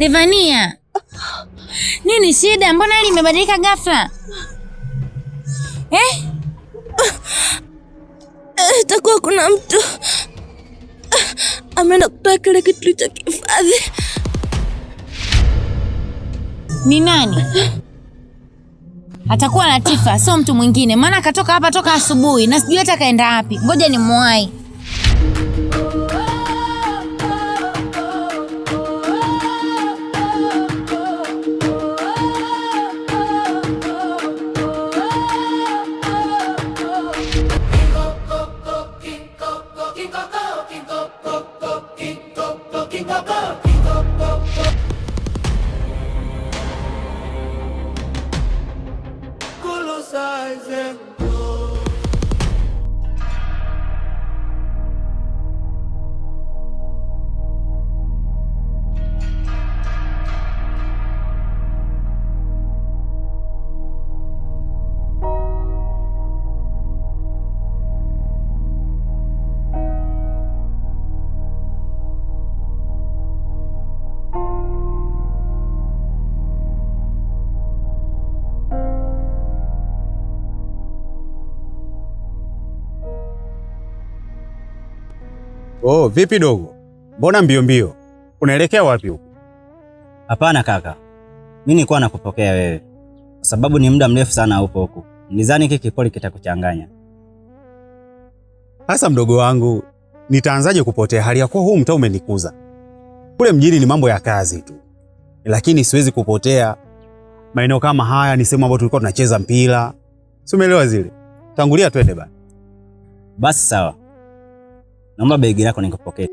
Devania. Nini shida? Mbona hali imebadilika ghafla? Itakuwa kuna mtu ameenda kutoa kile kitu kilichokihifadhi. Ni nani? Atakuwa Latifa, sio mtu mwingine. Maana akatoka hapa toka asubuhi na sijui hata kaenda wapi. Ngoja nimwahi. Oh, vipi dogo? Mbona mbio mbio? Unaelekea wapi huko? Hapana kaka. Mimi nilikuwa nakupokea wewe. Kwa sababu ni muda mrefu sana upo huko. Nilizani hiki kipoli kitakuchanganya. Sasa mdogo wangu, nitaanzaje kupotea hali ya kuwa huu mtaa umenikuza? Kule mjini ni mambo ya kazi tu. Lakini siwezi kupotea. Maeneo kama haya ni sehemu ambayo tulikuwa tunacheza mpira. Si umeelewa zile? Tangulia twende bana. Basi sawa. Naomba begi lako nikupokee.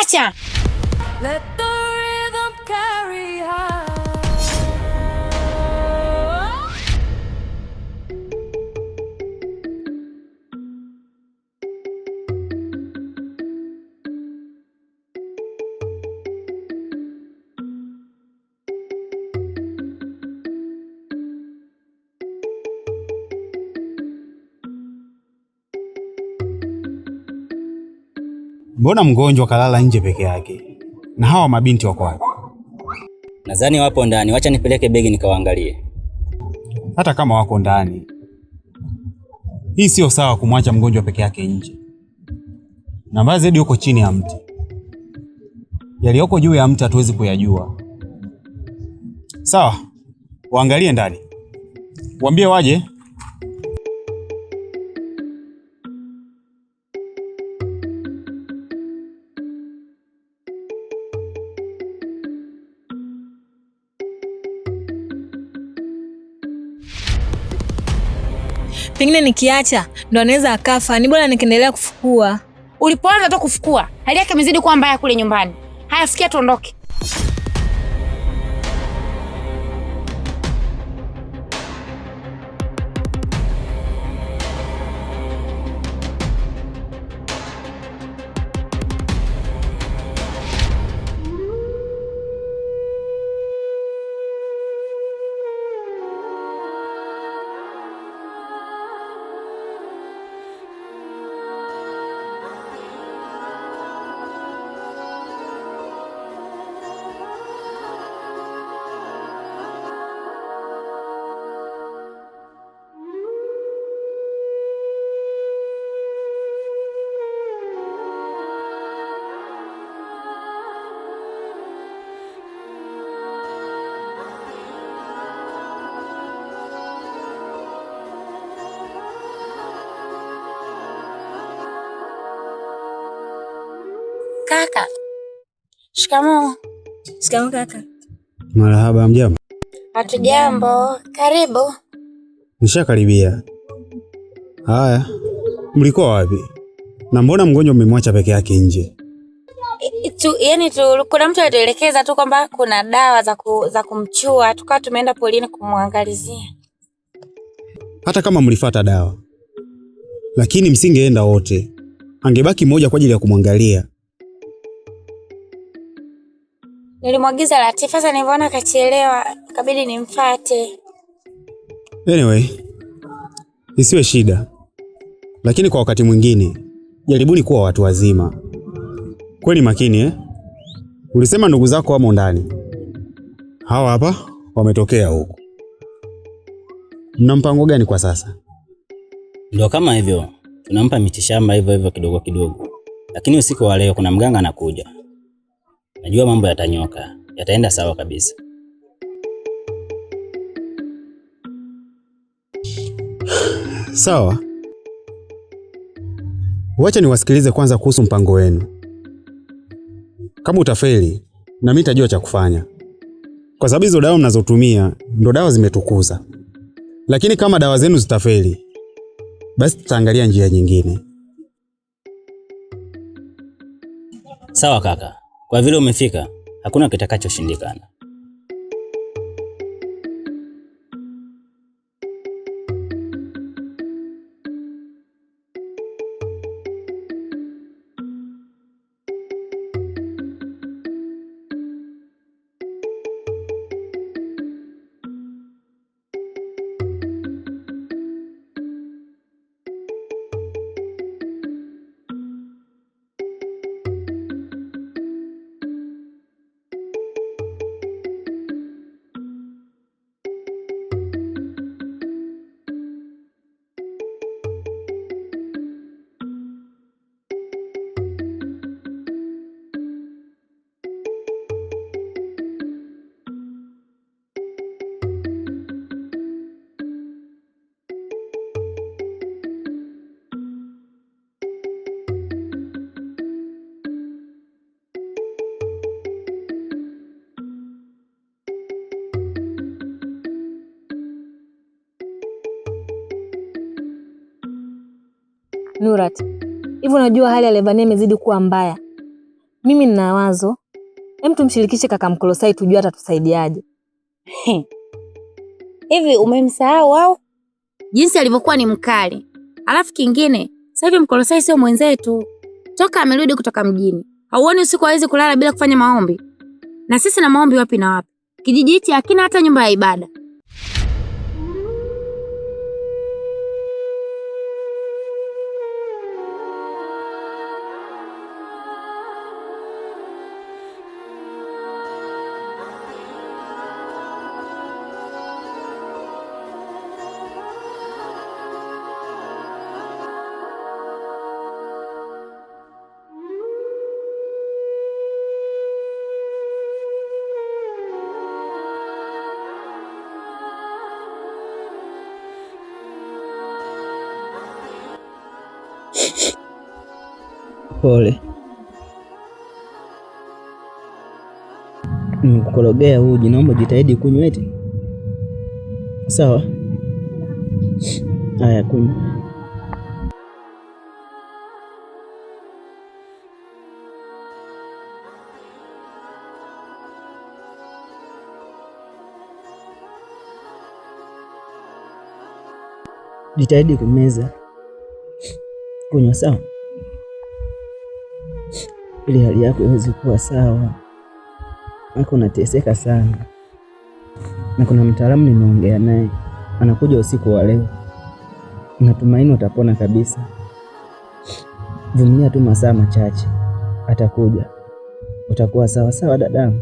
Acha. Let the rhythm carry high. Mbona mgonjwa kalala nje peke yake? Na hawa mabinti wako wapi? Nadhani wapo ndani. Wacha nipeleke begi nikawaangalie. Hata kama wako ndani, hii sio sawa kumwacha mgonjwa peke yake nje. Na mbaya zaidi yuko chini ya mti. Yaliyoko juu ya mti hatuwezi kuyajua. Sawa, waangalie ndani. Waambie waje. Pengine nikiacha ndo anaweza akafa. Ni bora nikiendelea kufukua. Ulipoanza tu kufukua, hali yake imezidi kuwa mbaya kule nyumbani. Haya, fikia tuondoke. Shikamoo. Shikamoo kaka. Marahaba, mjambo? Hatujambo. Karibu. Nishakaribia. Haya, mlikuwa wapi? Na mbona mgonjwa mmemwacha peke yake nje? Kuna mtu alituelekeza tu kwamba kuna dawa za kumchua, tukawa tumeenda polini kumwangalizia. Hata kama mlifuata dawa, lakini msingeenda wote. Angebaki mmoja kwa ajili ya kumwangalia. Nilimwagiza Latifa, sasa niliona kachelewa, ikabidi nimfuate. Anyway, isiwe shida. Lakini kwa wakati mwingine, jaribuni kuwa watu wazima. Kwani makini Ulisema ndugu zako wamo ndani. Hawa hapa wametokea huku. Mna mpango gani kwa sasa? Ndio kama hivyo. Tunampa mitishamba hivyo kidogo kidogo. Lakini usiku wa leo kuna mganga anakuja. Najua mambo yatanyoka. Yataenda sawa kabisa. Sawa. Wacha niwasikilize kwanza kuhusu mpango wenu. Kama utafeli, na mimi nitajua cha kufanya. Kwa sababu hizo dawa mnazotumia ndo dawa zimetukuza. Lakini kama dawa zenu zitafeli, basi tutaangalia njia nyingine. Sawa kaka. Kwa vile umefika, hakuna kitakachoshindikana. Nurat, hivi unajua hali ya Levania imezidi kuwa mbaya. Mimi nina wazo. Tumshirikishe kaka Mkolosai tujue atatusaidiaje. Hivi umemsahau au? Jinsi alivyokuwa ni mkali. Alafu kingine, sasa hivi Mkolosai sio mwenzetu. Toka amerudi kutoka mjini. Hauoni usiku hawezi kulala bila kufanya maombi? Na sisi na maombi wapi na wapi? Kijiji hiki hakina hata nyumba ya ibada. Pole. Nikukorogea uji, naomba jitahidi kunywa eti. Sawa? Haya, kunywa. Jitahidi kumeza. Kunywa, sawa? Ili hali yako iweze kuwa sawa. Nako unateseka sana. Na kuna mtaalamu nimeongea naye, anakuja usiku wa leo. Natumaini utapona kabisa. Vumilia tu masaa machache. Atakuja. Utakuwa sawa sawa dadangu.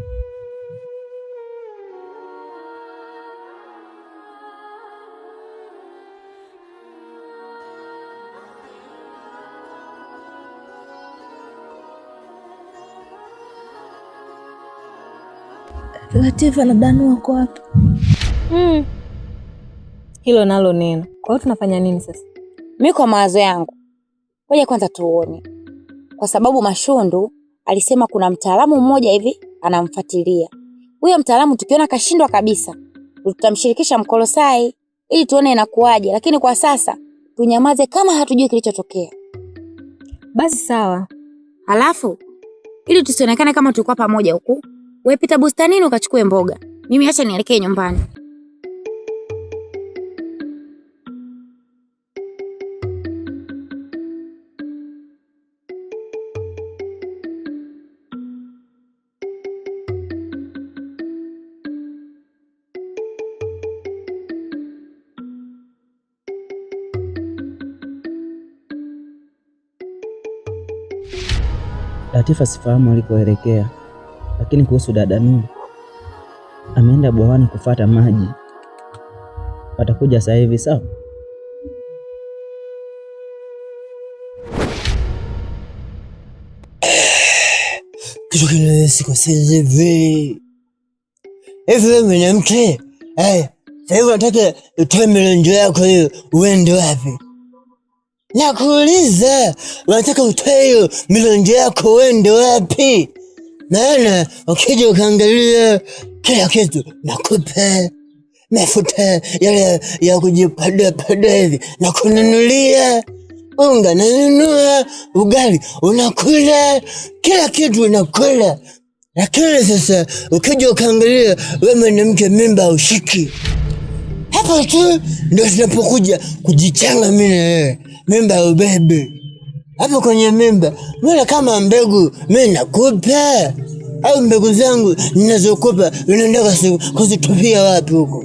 Latifa na Danu wako wapi? Hilo nalo neno. Kwa hiyo tunafanya nini sasa? Mimi kwa mawazo yangu, ngoja kwanza tuone. Kwa sababu Mashundu alisema kuna mtaalamu mmoja hivi anamfuatilia. Huyo mtaalamu tukiona kashindwa kabisa, tutamshirikisha Mkolosai ili tuone inakuaje, lakini kwa sasa tunyamaze kama hatujui kilichotokea. Basi sawa. Halafu ili tusionekane kama tulikuwa pamoja huku, wewe pita bustanini ukachukue mboga. Mimi acha nielekee nyumbani. Latifa sifahamu alikoelekea, lakini kuhusu dada Nuru, ameenda bwawani kufuata maji. Watakuja sasa hivi, sawa? Kitu kile sikosezi hivi. Hivi wewe mwanamke, sasa hivi unataka utoe milonjo yako hiyo uende wapi? Nakuuliza, unataka utoe hiyo milonjo yako uende wapi? Maana ukija ukaangalia kila kitu nakupa, mafuta yale ya kujipada hivi na kununulia, unga nanunua, ugali unakula, kila kitu unakula. Lakini sasa ukija ukaangalia wewe mwanamke mimba ushiki, hapo tu ndio tunapokuja kujichanga mimi na wewe. Mimba ubebe hapo kwenye mimba, mimi kama mbegu mimi nakupa, au mbegu zangu ninazokupa unaenda kuzitupia wapi huko?